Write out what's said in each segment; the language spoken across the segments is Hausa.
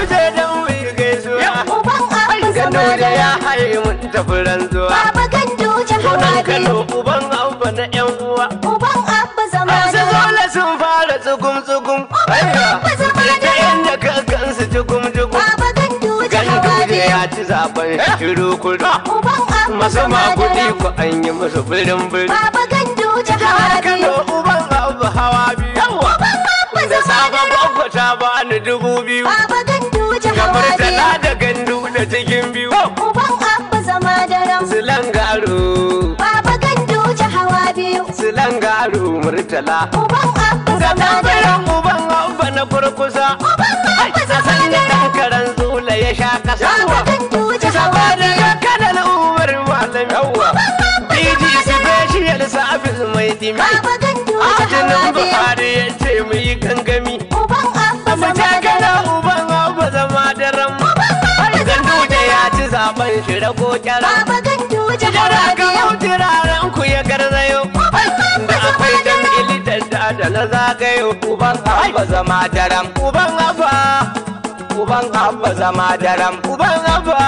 ganduje dan mu gaisuwa Uban Abba ganduje Zamadara. ya haye mun tafi ranzuwa Baba Ganduje hawa Sunan Kano biyu. uban Abba na yan uwa Uban Abba Hausa Zamadara. dole sun fara tsugum-tsugum Abba Zamadara. ta inda ka gansu jugum-jugum Baba Ganduje hawa ganduje biyu. ya ci zaben shiru kudu Uban Abba masu makudi Zamadara. ku an yi musu birin-birin Baba Ganduje hawa Kano biyu. uban Abba hawa biyu Uban Abba da safe Zamadara. gwagwa ta bani 2000 Baba Ganduje ga hawa murtala biyu. da gandu da cikin biyu Uban Abba Zamadara. silangaro Baba Ganduje hawa biyu. silangaro murtala Uban Abba ga Zamadara. tambaran uban Abba na kurkusa Uban Abba Sassan da Zamadara. ɗan karen zula ya sha kasa Baba Ganduje hawa Saba da biyu. kanal umar malam yawa DG special service mai dimi Baba Ganduje Ajinin hawa biyu. Buhari ya ce mu yi gangami Uban Abba mu takala Zamadara. uban Abba zama daren Ganduje ya ci zaben shi rago kyaran Baba Ganduje Jara hawa ka biyu. hau turaren ku ya garzayo Da akwai dan ilitar da na zagayo Uban Abba zama daren Uban Abba Uban Abba zama daren Uban Abba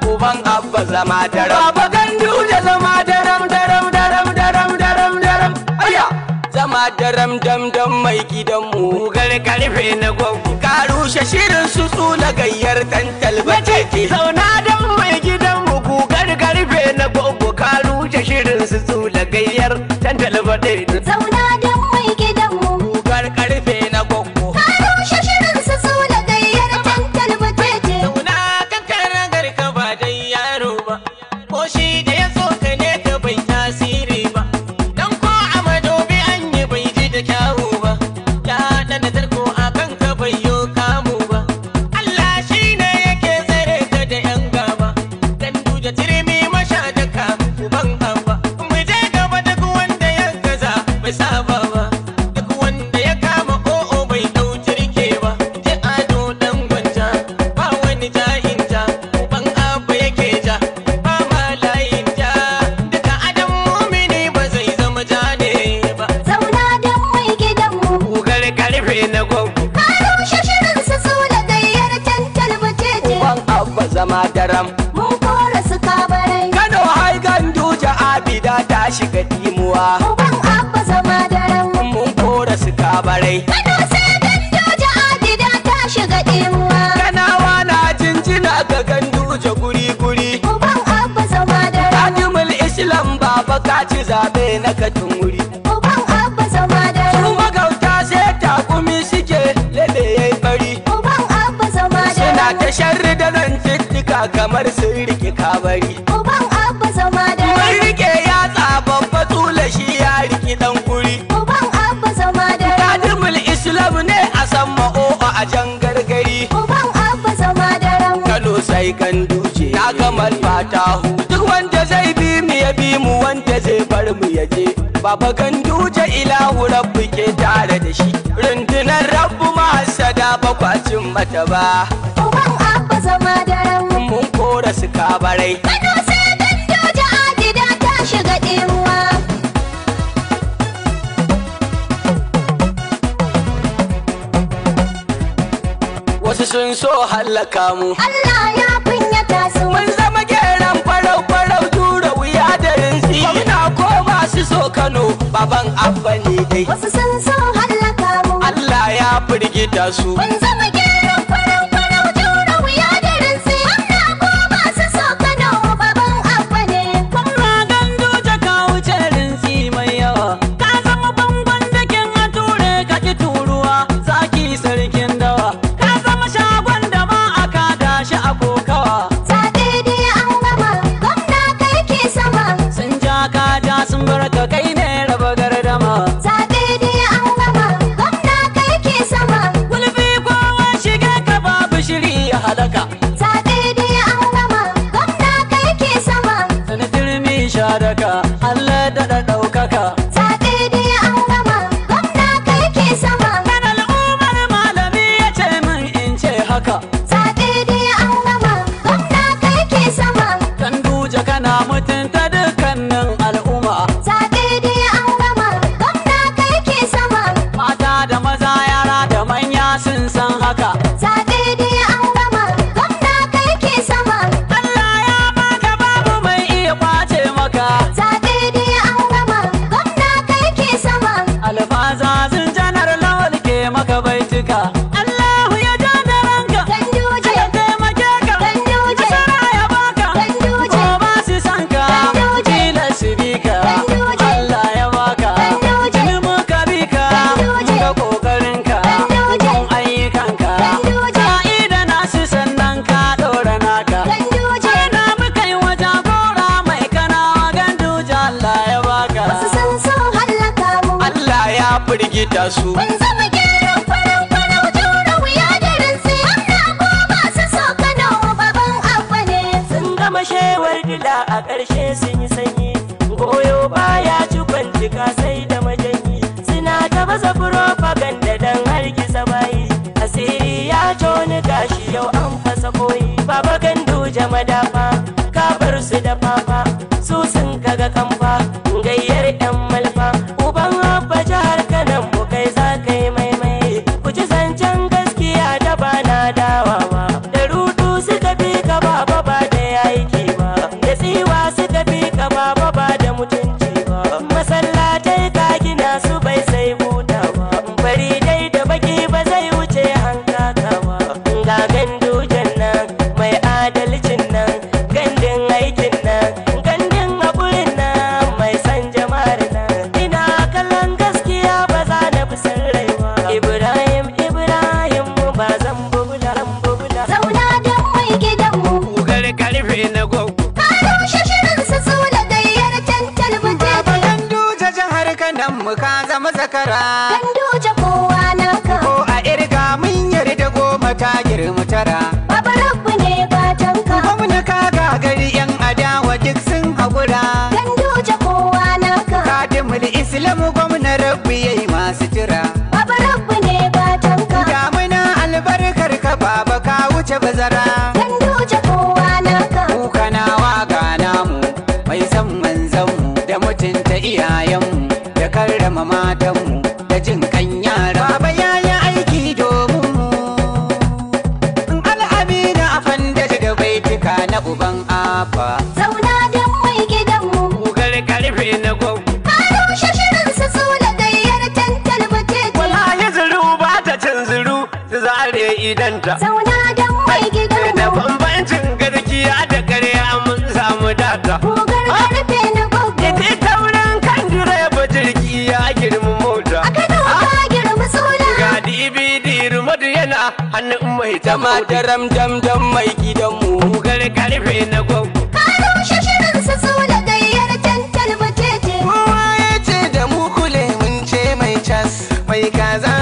Uban Abba zama daren Baba Ganduje zama daren daram daram daram daram daram Aya zama daram dam dam mai gidanmu Gare karfe na gwamnu Ka rushe shirin su tsula gayyar tantal bace Zauna dan mai gidanmu gugar karfe na gwamnu Ka rushe shirin su tsula gayyar tantal bace Zauna don mai gidanmu. Gugar karfe na gwamnu Ka rushe shirin su su da gayyar tantal butete. Zauna kan karagar ka ba dai yaro ba Ko shi da ya tsoka ne ka bai tasiri ba Dan ko a madobi an yi bai ji da kyawu ba Ya ɗana tarko a kan ka bai yo kamu ba Allah shi ne yake tsare ka da yan gaba Ganduje turmi masha daka uban Abba Mu je gaba duk wanda ya gaza bai saba ba Duk wanda ya kama o'o bai ɗau jirke ba Je ado dan gwanja ba wani jahin ja uban Abba yake ja ba ma layin ja Duka adam mumini ba zai zama ja ne ba Zauna don mai gidanmu. Kugar karfe na gwamnu Ka rushe shirin su su da gayyar tantal butete. Uban Abba zama daram Mun kora su kabarai. Kano hai Ganduje Abida ta shiga dimuwa Uban Abba Zamadara. Mun kora su kabarai Kano sai Ganduje Abida ta shiga ɗimuwa. Kanawa na jinjina ga Ganduje guri-guri Uban Abba Zamadara. Kadimul Islam baba ka ci zabe na katin wuri Uban Abba Zamadara. Su magauta sai takumi suke lebe yayi bari Uban Abba Zamadara. Suna ta sharri da zantuttuka kamar sun rike kabari Uban Abba Zamadara. Mun rike yatsa babba tula shi ya riki dan kuri Uban Abba Zamadara. Kadimul Islam ne a san ma'o'o a jan gargari Uban Abba Zamadara. Kano sai Ganduje na gamal fatahu duk wanda zai bi mu ya bi mu wanda zai bar mu ya je Baba Ganduje ilahu rabbu ke tare da shi rundunar rabbu mahasada bakwacin mata ba Uban Abba Zamadara. mun kora su kabarai Kano sai Ganduje Abida ta shiga ɗimuwa. wasu sun so hallaka mu Allah ya kunyata su. mun zama geran farau farau tura wuya da rinsi gwamna ko masu so Kano baban Abba ne dai Wasu sun so hallaka mu. Allah ya firgita su Mun zama geron farau farau jura wuya da rinsi. Gwamna ko masu so Kano baban Abba ne. Gwamna Ganduje ka wuce rinsi mai yawa. Ka zama bangon dakin a ture ka ki turuwa. Zaki sarkin dawa. Ka zama shagon da ba a kada shi a kokawa. Zaɓe dai an gama, gwamna kai ke sama. Sun ja ka ja sun bar ka kai ne raba gardama. Zaɓe dai an gama, gwamna kai ke sama. Gulbi kowa firgita su. Mun zama gyaran farau-farau jure wuya da rinsi. Gwamna ko masu so Kano baban abba ne. Sun gama shewar dila a ƙarshe sun yi sanyi. Goyo baya ci kwancika sai da majanyi. Suna ta baza propaganda don hargitsa bayi. Asiri ya toni gashi yau an fasa koyi. Baba Ganduje madafa ka bar su da fafa. Su sun kaga kamfa gayyar 'yan malfa. Uban abba jihar Kano mu kai za ka yi maimai. Ku ji zancen gaskiya da bana dawawa. Da rudu suka fi ka baba ba da yaiki ba. Da tsiwa suka fi ka baba ba da mutunci ba. Masallatai ka gina su bai sai buta ba. Bari dai da baki ba zai wuce hankaka ba. Ga Gandujen nan mai adalcin nan, gandun aikin nan, gandun haƙurin nan, mai san jama'ar nan. Ina kallon gaskiya ba za na fi san rai ba. Ibrahim mu ba zan bubula. Zauna don mai gidanmu. Kugar karfe na gwaggo. Ka rushe shirin su sula gayyar tantal Baba butete. Ganduje jihar Kano mu ka zama zakara. Ganduje kowa naka. Ko a irga mun yarda goma ta girma tara. Baba rabbu ne gatanka. Gwamna ka gagari 'yan adawa duk sun haƙura. Ganduje kowa naka. Kadimul Islam gwamna rabbi yayi masu jira. Baba rabbu ne gatanka. Damuna albarkar ka baba ka wuce bazara. Ganduje kowa naka. Kukanawa ga namu mai san manzanmu da mutunta iyayenmu da karrama matanmu da jin kan yara. Baba ya yi aiki domin mu. Al'amina a fandaji da baitika na uban afa. Zauna don mai gidanmu. Kugar karfe na gwaggo. Ka rushe shirin su sula gayyar tantal butete. Wallahi zuru ba ta cin zuru ta zare idanta. Zauna don mai Da gidanmu. bambancin garkiya da ƙarya mun samu data. Kugar karfe na gogo. Ita taurin kan direba jirgi ya girma mota. A Kano ka girma suna. Ga DVD rumadu yana hannun mai ta Jama mota. daram dam mai gidanmu. Kugar karfe na gwaggo. Ka rushe shirin su sula gayyar tantal butete. Kowa ya ce da mu kule mun ce mai cas. Mai kaza